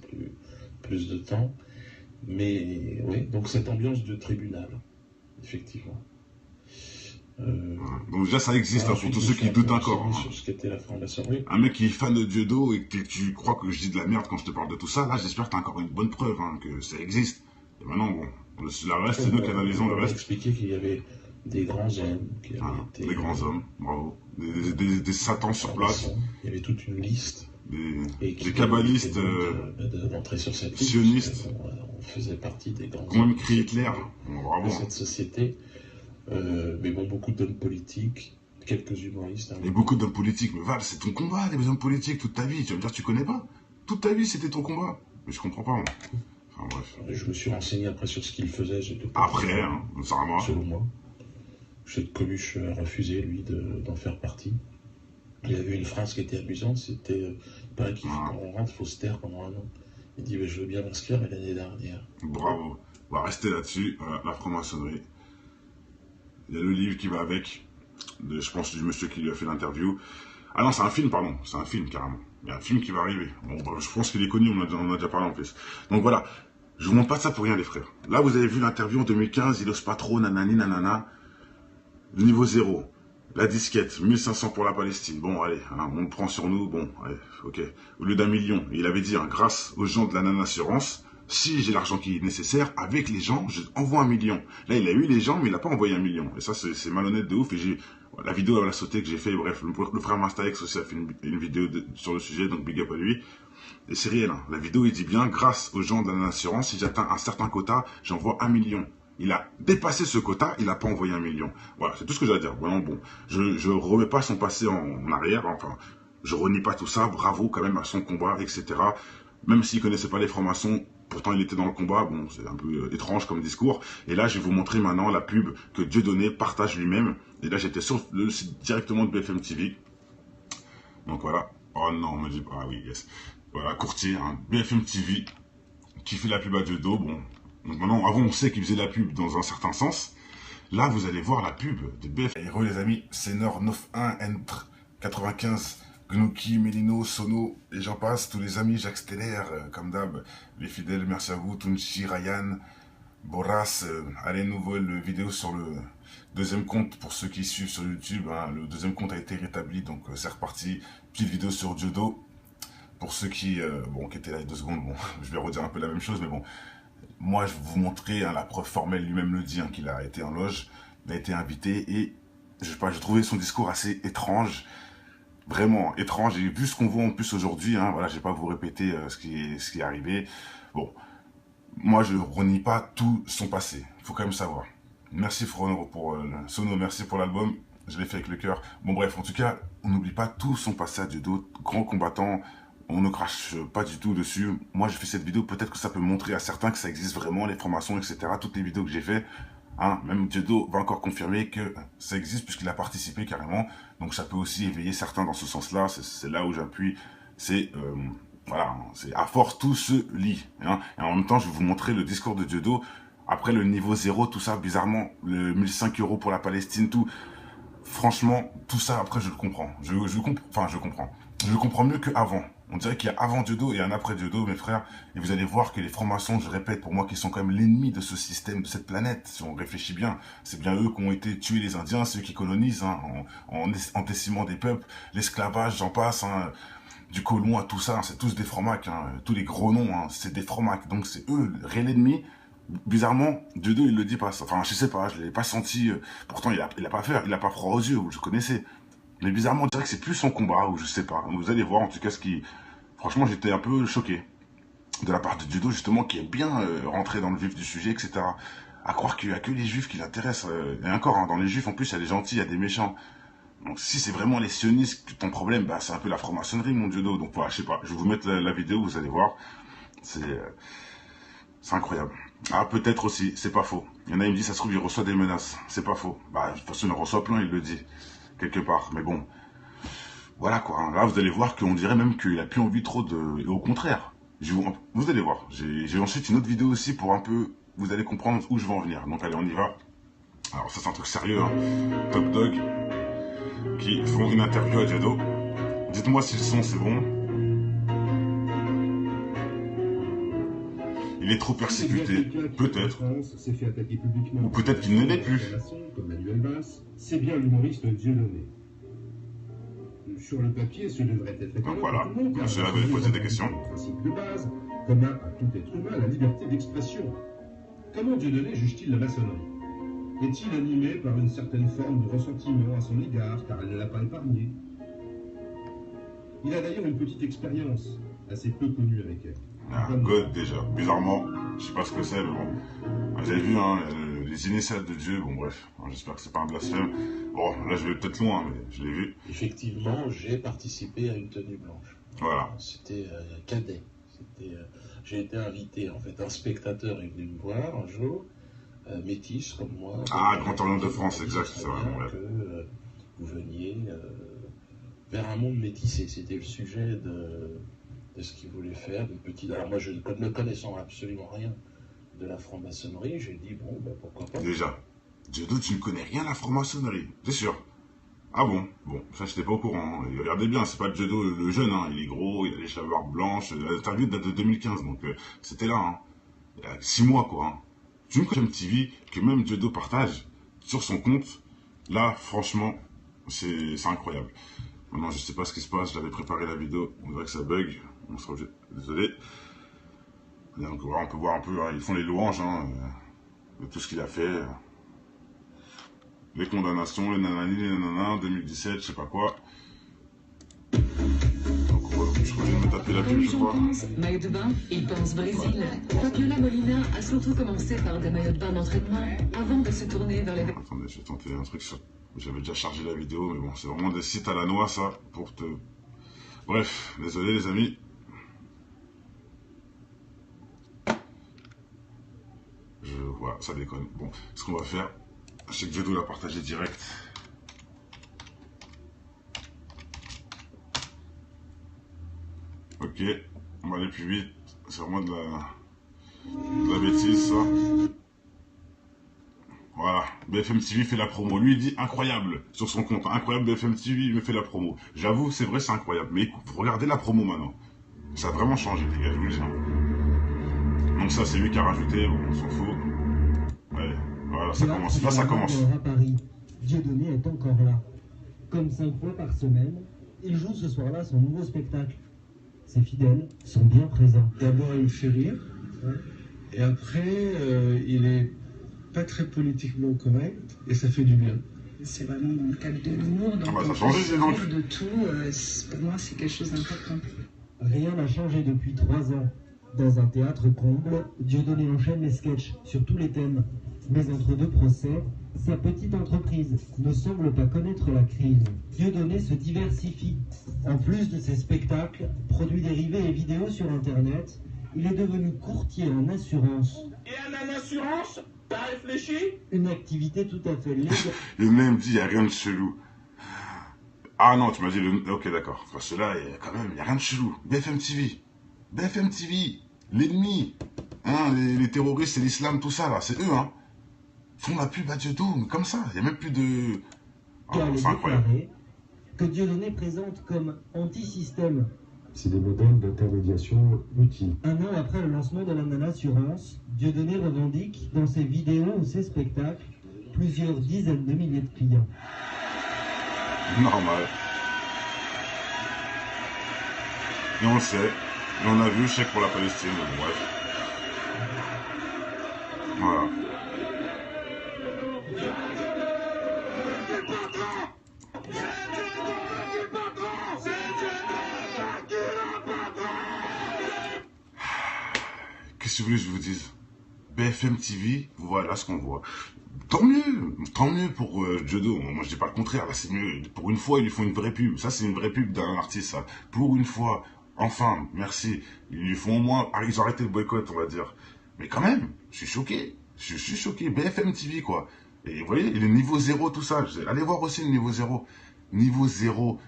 plus de temps. Mais oui, donc cette ambiance de tribunal, effectivement. Donc déjà ça existe hein, pour tous ceux qui doutent encore. Hein. Sur ce qu'était la franc-maçonnerie. Un mec qui est fan de Dieudo et que tu crois que je dis de la merde quand je te parle de tout ça, là j'espère que tu as encore une bonne preuve hein, que ça existe. Et maintenant bon, le reste c'est nous qui analysons le reste. Expliquer qu'il y avait des grands hommes qui avaient été... Des grands hommes, bravo. Des satans sur place. Il y avait toute une liste. Des kabbalistes d'entrer sur cette liste, sionistes. On faisait partie des grands hommes écrit Hitler de cette société. Mais bon, beaucoup d'hommes politiques, quelques humoristes. Hein, et beaucoup d'hommes politiques. Mais Val, c'est ton combat, les hommes politiques, toute ta vie. Tu vas me dire, tu connais pas? Toute ta vie, c'était ton combat. Mais je comprends pas, moi. Enfin, bref. Je me suis renseigné après sur ce qu'il faisait. Après, hein, ça va. Selon moi. Je sais que Coluche a refusé, lui, d'en faire partie. Il y avait une phrase qui était amusante, c'était il paraît qu'il on rentre, il faut se taire pendant 1 an. Il dit je veux bien m'inscrire, mais l'année dernière. Bravo. On va rester là-dessus, la franc-maçonnerie. Il y a le livre qui va avec, je pense du monsieur qui lui a fait l'interview. Ah non, c'est un film, pardon, c'est un film carrément. Il y a un film qui va arriver. Bon, je pense qu'il est connu, on en a déjà parlé en plus. Donc voilà, je vous montre pas ça pour rien les frères. Là vous avez vu l'interview en 2015, il ose pas trop, nanani, nanana. Niveau 0. La disquette, 1500 pour la Palestine. Bon, allez, hein, on le prend sur nous. Bon, allez, ok. Au lieu d'1 million. Et il avait dit, hein, grâce aux gens de la non-assurance, si j'ai l'argent qui est nécessaire, avec les gens, je envoie 1 million. Là, il a eu les gens, mais il n'a pas envoyé 1 million. Et ça, c'est malhonnête de ouf. Et la vidéo, elle a sauté que j'ai fait. Bref, le frère Mastax aussi a fait une vidéo sur le sujet, donc big up à lui. Et c'est réel. Hein. La vidéo, il dit bien, grâce aux gens de la non-assurance, si j'atteins un certain quota, j'envoie 1 million. Il a dépassé ce quota, il n'a pas envoyé 1 million. Voilà, c'est tout ce que j'ai à dire. Vraiment bon. Je remets pas son passé en arrière, enfin, je renie pas tout ça. Bravo quand même à son combat, etc. Même s'il connaissait pas les francs-maçons, pourtant il était dans le combat. Bon, c'est un peu étrange comme discours. Et là, je vais vous montrer maintenant la pub que Dieudonné partage lui-même. Et là, j'étais sur le site directement de BFM TV. Donc voilà. Oh non, on me dit pas. Ah oui, yes. Voilà, courtier, hein, BFM TV, qui fait la pub à Dieudo. Bon, donc maintenant, avant, on sait qu'il faisait la pub dans un certain sens. Là, vous allez voir la pub de BFM. Héros, les amis, Senor 91 N 95, Gnouki, Melino, Sono, et j'en passe, tous les amis, Jacques Steller, comme d'hab, les fidèles, merci à vous, Tunchi, Ryan, Boras, allez, nouvelle vidéo sur le deuxième compte, pour ceux qui suivent sur YouTube, hein, le deuxième compte a été rétabli, donc c'est reparti, petite vidéo sur Dieudo, pour ceux qui, qui étaient là il y a 2 secondes, bon, je vais redire un peu la même chose, mais bon, moi je vais vous montrer, hein, la preuve formelle, lui-même le dit, hein, qu'il a été en loge, il a été invité, et je sais pas, j'ai trouvé son discours assez étrange, vraiment étrange, et vu ce qu'on voit en plus aujourd'hui, hein, voilà, je vais pas vous répéter ce qui est arrivé, bon, moi je ne renie pas tout son passé, il faut quand même savoir. Merci Frono pour Sono, merci pour l'album, je l'ai fait avec le cœur. Bon bref, en tout cas, on n'oublie pas tout son passé à Dieudo, grand combattant, on ne crache pas du tout dessus. Moi je fais cette vidéo, peut-être que ça peut montrer à certains que ça existe vraiment, les formations, etc. Toutes les vidéos que j'ai fait, hein, même Dieudo va encore confirmer que ça existe puisqu'il a participé carrément. Donc ça peut aussi éveiller certains dans ce sens-là, c'est là où j'appuie, c'est... voilà, c'est à force tout se lie. Hein. Et en même temps, je vais vous montrer le discours de Dieudo. Après le niveau 0, tout ça, bizarrement, le 1005 € pour la Palestine, tout. Franchement, tout ça, après, je le comprends. Je comprends. Je le comprends mieux qu'avant. On dirait qu'il y a avant Dieudo et un après Dieudo, mes frères. Et vous allez voir que les francs-maçons, je répète, pour moi, qui sont quand même l'ennemi de ce système, de cette planète, si on réfléchit bien, c'est bien eux qui ont été tués les Indiens, ceux qui colonisent, hein, en décimant des peuples, l'esclavage, j'en passe, hein, du colon à tout ça, c'est tous des francs-macs, hein, tous les gros noms, hein, c'est des francs-macs. Donc c'est eux, le réel ennemi. Bizarrement, Dieudo, il le dit pas. Enfin, je sais pas, je l'ai pas senti. Pourtant, il a pas fait, il a pas froid aux yeux, vous le connaissez. Mais bizarrement, on dirait que c'est plus son combat, ou je sais pas. Vous allez voir, en tout cas, ce qui... Franchement, j'étais un peu choqué. De la part de Dieudo, justement, qui est bien rentré dans le vif du sujet, etc. À croire qu'il y a que les juifs qui l'intéressent. Et encore, hein, dans les juifs, en plus, il y a des gentils, il y a des méchants. Donc, si c'est vraiment les sionistes, ton problème, bah, c'est un peu la franc-maçonnerie, mon Dieudo. Donc, voilà, je sais pas. Je vais vous mettre la vidéo, vous allez voir. C'est incroyable. Ah, peut-être aussi, c'est pas faux. Il y en a, il me dit, ça se trouve, il reçoit des menaces. C'est pas faux. Bah, de toute façon, il en reçoit plein, il le dit. Quelque part. Mais bon. Voilà, quoi. Là, vous allez voir qu'on dirait même qu'il a plus envie trop de... Et au contraire. Vous allez voir. J'ai ensuite une autre vidéo aussi pour un peu... Vous allez comprendre où je vais en venir. Donc, allez, on y va. Alors, ça, c'est un truc sérieux, hein. Top Dog, qui font une interview à Dieudo. Dites-moi si le son, c'est bon. Il est trop persécuté, peut-être, ou peut-être qu'il ne l'est plus. C'est bien l'humoriste Dieudonné. Sur le papier, ce devrait être donc voilà, monsieur avait posé des questions. Principe de base, commun à tout être humain, la liberté d'expression. Comment Dieudonné juge-t-il la maçonnerie? Est-il animé par une certaine forme de ressentiment à son égard, car elle ne l'a pas épargné? Il a d'ailleurs une petite expérience, assez peu connue avec elle. Ah, God déjà. Bizarrement, je sais pas ce que c'est, mais bon. Vous avez vu, hein, les initiales de Dieu, bon bref, j'espère que c'est pas un blasphème. Bon, là je vais peut-être loin, mais je l'ai vu. Effectivement, j'ai participé à une tenue blanche. Voilà. C'était cadet. J'ai été invité, en fait, un spectateur est venu me voir un jour, métis comme moi. Ah, Grand Orient de France, exact, c'est vrai. Que vous veniez vers un monde métissé. C'était le sujet de ce qu'il voulait faire, d'une petite... Alors moi, je ne connaissant absolument rien de la franc-maçonnerie, j'ai dit, bon, bah, pourquoi pas. Déjà, Dieudo, tu ne connais rien à la franc-maçonnerie, c'est sûr. Ah bon? Bon, ça, j'étais pas au courant. Hein. Et regardez bien, c'est pas Dieudo le jeune, hein. Il est gros, il a les cheveux blanches. L'interview date de 2015, donc c'était là, hein. Il y a 6 mois, quoi. Hein. Tu me connais TV que même Dieudo partage sur son compte. Là, franchement, c'est incroyable. Maintenant, je sais pas ce qui se passe, j'avais préparé la vidéo, on dirait que ça bug. On sera obligé. Désolé. Donc, voilà, on peut voir un peu, hein, ils font les louanges hein, de tout ce qu'il a fait. Les condamnations, les nanani, les nanana, 2017, je sais pas quoi. Donc, je crois que je vais me taper la pub, je crois. Maillot de bain, il pense Brésil. Fabiola Molina a surtout commencé par des maillots de bain d'entraînement avant de se tourner vers les... Attendez, je vais tenter un truc sur... J'avais déjà chargé la vidéo, mais bon, c'est vraiment des sites à la noix, ça, pour te... Bref, désolé les amis. Voilà, ça déconne. Bon, ce qu'on va faire, je sais que Dieudo l'a partagé direct. Ok, on va aller plus vite. C'est vraiment de la bêtise, ça. Voilà, BFM TV fait la promo. Lui, il dit incroyable sur son compte. Incroyable, BFM TV, il me fait la promo. J'avoue, c'est vrai, c'est incroyable. Mais écoute, regardez la promo maintenant. Ça a vraiment changé, les gars, je vous le dis. Donc ça, c'est lui qui a rajouté, bon, on s'en fout. Allez, voilà, ça commence. Là, ça commence. À Paris, Dieudonné est encore là. Comme 5 fois par semaine, il joue ce soir-là son nouveau spectacle. Ses fidèles sont bien présents. D'abord, il me fait rire. Et après, il est pas très politiquement correct. Et ça fait du bien. C'est vraiment dans le cadre de l'humour, donc Ah bah, ça a changé, dis donc. de tout, pour moi c'est quelque chose d'important. Rien n'a changé depuis 3 ans. Dans un théâtre comble, Dieudonné enchaîne les sketchs sur tous les thèmes. Mais entre 2 procès, sa petite entreprise ne semble pas connaître la crise. Dieudonné se diversifie. En plus de ses spectacles, produits dérivés et vidéos sur Internet, il est devenu courtier en assurance. Et en assurance, t'as réfléchi? Une activité tout à fait légale. Le même dit, il n'y a rien de chelou. Ah non, tu m'as dit le... Ok, d'accord. Parce que là, quand même, il n'y a rien de chelou. BFM TV. BFM TV. L'ennemi. Hein, les terroristes et l'islam, tout ça, là, c'est eux, hein. Font la pub à Dieudo, mais comme ça. Il n'y a même plus de... Car Oh, il c'est est incroyable. déclaré que Dieudonné présente comme anti-système. C'est des modèles d'intermédiation utiles. Un an après le lancement de la non-assurance, Dieudonné revendique dans ses vidéos ou ses spectacles plusieurs dizaines de milliers de clients. Normal. Et on le sait. Et on a vu le chèque pour la Palestine. Donc, bref. Voilà. Qu'est-ce que vous voulez que je vous dise? BFM TV, voilà ce qu'on voit. Tant mieux pour Dieudonné. Moi je dis pas le contraire, là c'est mieux. Pour une fois, ils lui font une vraie pub. Ça c'est une vraie pub d'un artiste, ça. Pour une fois, enfin, merci. Ils lui font au moins, ils ont arrêté le boycott, on va dire. Mais quand même, je suis choqué. Je suis choqué. BFM TV, quoi. Et vous voyez, le niveau 0, tout ça. Allez voir aussi le niveau 0. Niveau 0,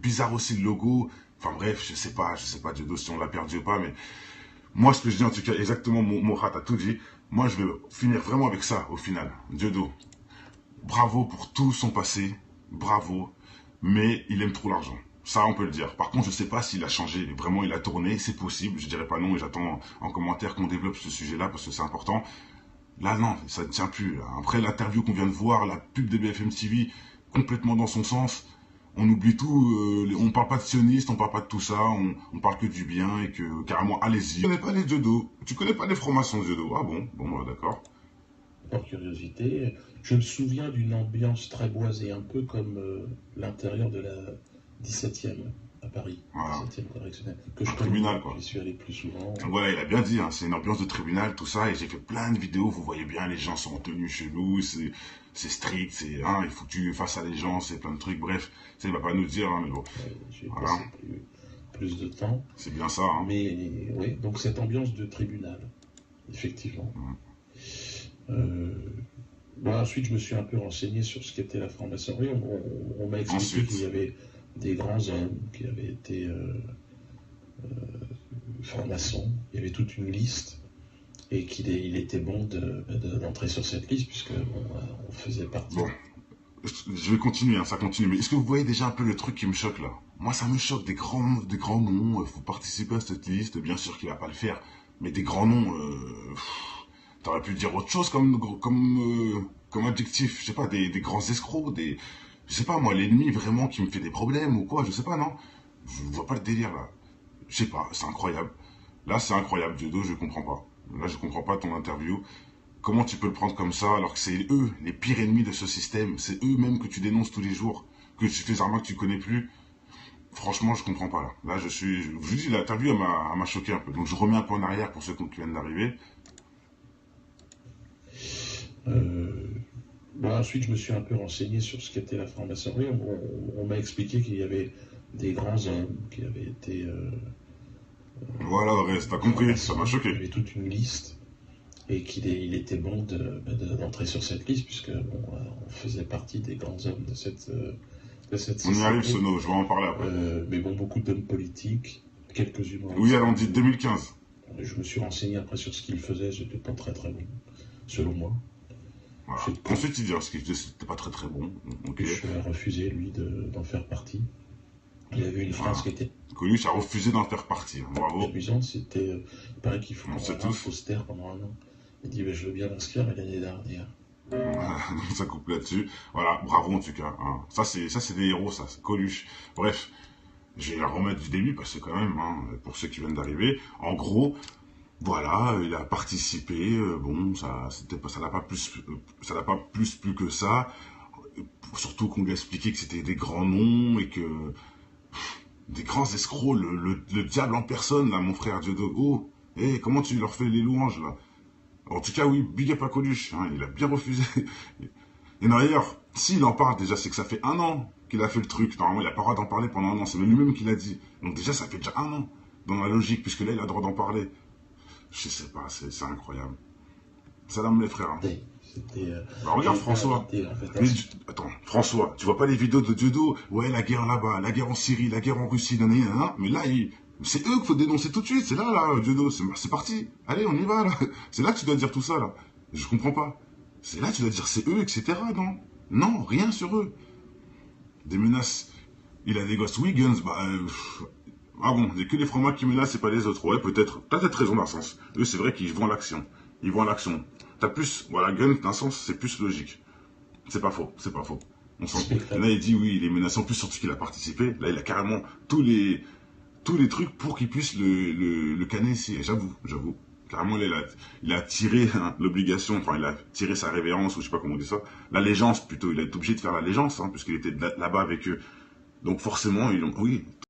bizarre aussi le logo. Enfin bref, je sais pas Dieudonné si on l'a perdu ou pas, mais moi ce que je dis en tout cas, exactement, Morat a tout dit. Moi je vais finir vraiment avec ça au final. Dieudonné, bravo pour tout son passé, bravo, mais il aime trop l'argent. Ça on peut le dire. Par contre je sais pas s'il a changé, vraiment il a tourné, c'est possible, je dirais pas non et j'attends en commentaire qu'on développe ce sujet-là parce que c'est important. Là non, ça ne tient plus. Après l'interview qu'on vient de voir, la pub de BFM TV, complètement dans son sens. On oublie tout, on parle pas de sionistes, on parle pas de tout ça, on parle que du bien et que carrément allez-y. Tu connais pas les Dieudonné, tu connais pas les francs-maçons Dieudonné. Ah bon, d'accord. Par curiosité, je me souviens d'une ambiance très boisée, un peu comme l'intérieur de la 17e à Paris, voilà. 17e correctionnelle, que je tribunal, connais, quoi. J'y suis allé plus souvent. Donc voilà, il a bien dit, hein, c'est une ambiance de tribunal, tout ça, et j'ai fait plein de vidéos, vous voyez bien, les gens sont en tenue chez nous, c'est strict, c'est, hein, il faut que tu fasses à les gens, c'est plein de trucs, bref, ça il va pas nous dire, hein, mais bon. J'ai voilà. passé plus de temps. C'est bien ça. Hein. Mais oui, donc cette ambiance de tribunal, effectivement. Ensuite, je me suis un peu renseigné sur ce qu'était la franc-maçonnerie. On m'a expliqué qu'il y avait des grands hommes qui avaient été francs-maçons. Il y avait toute une liste et qu'il était bon d'entrer sur cette liste puisque on faisait partie. Bon, je vais continuer, hein, ça continue. Mais est-ce que vous voyez déjà un peu le truc qui me choque là? Moi, ça me choque, des grands noms. Faut participer à cette liste. Bien sûr qu'il va pas le faire, mais des grands noms. T'aurais pu dire autre chose comme adjectif. Je sais pas, des grands escrocs, je sais pas moi, l'ennemi vraiment qui me fait des problèmes ou quoi. Je sais pas, non. Je vois pas le délire là. Je sais pas, c'est incroyable. Là, c'est incroyable, Dieudonné, je comprends pas. Là, je comprends pas ton interview. Comment tu peux le prendre comme ça alors que c'est eux, les pires ennemis de ce système. C'est eux-mêmes que tu dénonces tous les jours, que tu fais armes que tu connais plus. Franchement, je comprends pas là. Là, je vous dis, l'interview, elle m'a choqué un peu. Donc, je remets un peu en arrière pour ceux qui viennent d'arriver. Ensuite, je me suis un peu renseigné sur ce qu'était la franc-maçonnerie. On m'a expliqué qu'il y avait des grands hommes qui avaient été... voilà, le reste, t'as compris, ça m'a choqué. Il y avait toute une liste et qu'il était bon d'entrer sur cette liste puisque on faisait partie des grands hommes de cette on y arrive, Sono, je vais en parler après. Mais bon, beaucoup d'hommes politiques quelques humoristes. Oui, elle en dit 2015. Je me suis renseigné après sur ce qu'il faisait, c'était pas très très bon, selon moi. Voilà. Ensuite, il dit ce qu'il faisait, c'était pas très très bon. Okay. Je lui ai refusé, lui, d'en faire partie. Il y avait une phrase qui était... Coluche a refusé d'en faire partie, bravo. Amusante, c'était... il paraît qu'il faut un poster pendant un an. Il dit, je veux bien l'inscrire, mais l'année dernière. Ça coupe là-dessus. Voilà, bravo en tout cas. Hein. Ça, c'est des héros, ça, c'est Coluche. Bref, je vais la remettre du début, parce que quand même, hein, pour ceux qui viennent d'arriver, en gros... Voilà, il a participé, bon, ça n'a pas plus que ça. Surtout qu'on lui a expliqué que c'était des grands noms et que des grands escrocs, le diable en personne, là, mon frère Diodo. Oh, hey, comment tu leur fais les louanges, là? En tout cas, oui, big up à Coluche, hein, il a bien refusé. Et d'ailleurs, s'il en parle déjà, c'est que ça fait 1 an qu'il a fait le truc. Normalement, il n'a pas le droit d'en parler pendant 1 an, c'est lui-même qui l'a dit. Donc déjà, ça fait déjà 1 an, dans la logique, puisque là, il a le droit d'en parler. Je sais pas, c'est incroyable. Salam les frères. Bah, regarde François. Attends, François, tu vois pas les vidéos de Diodo? Ouais, la guerre là-bas, la guerre en Syrie, la guerre en Russie, nanana. Mais là, c'est eux qu'il faut dénoncer tout de suite. C'est là, Diodo, c'est parti. Allez, on y va, là. C'est là que tu dois dire tout ça, là. Je comprends pas. C'est là que tu dois dire c'est eux, etc., non? Non, rien sur eux. Des menaces. Il a des gosses, oui, Guns, bah... Ah bon, il n'y a que les francs-maçons qui menacent et pas les autres. Ouais, peut-être. T'as peut-être raison d'un sens. Eux, c'est vrai qu'ils vont à l'action. Ils vont à l'action. T'as plus... Voilà, Gun, d'un sens, c'est plus logique. C'est pas faux, c'est pas faux. On s'en fout. Là, il dit, oui, il est menacé. En plus, surtout qu'il a participé. Là, il a carrément tous les trucs pour qu'il puisse le canner ici. J'avoue. Carrément, il a tiré l'obligation, enfin, il a tiré sa révérence, ou je sais pas comment on dit ça. L'allégeance, plutôt. Il a été obligé de faire l'allégeance, hein, puisqu'il était là-bas avec eux. Donc, forcément, oui...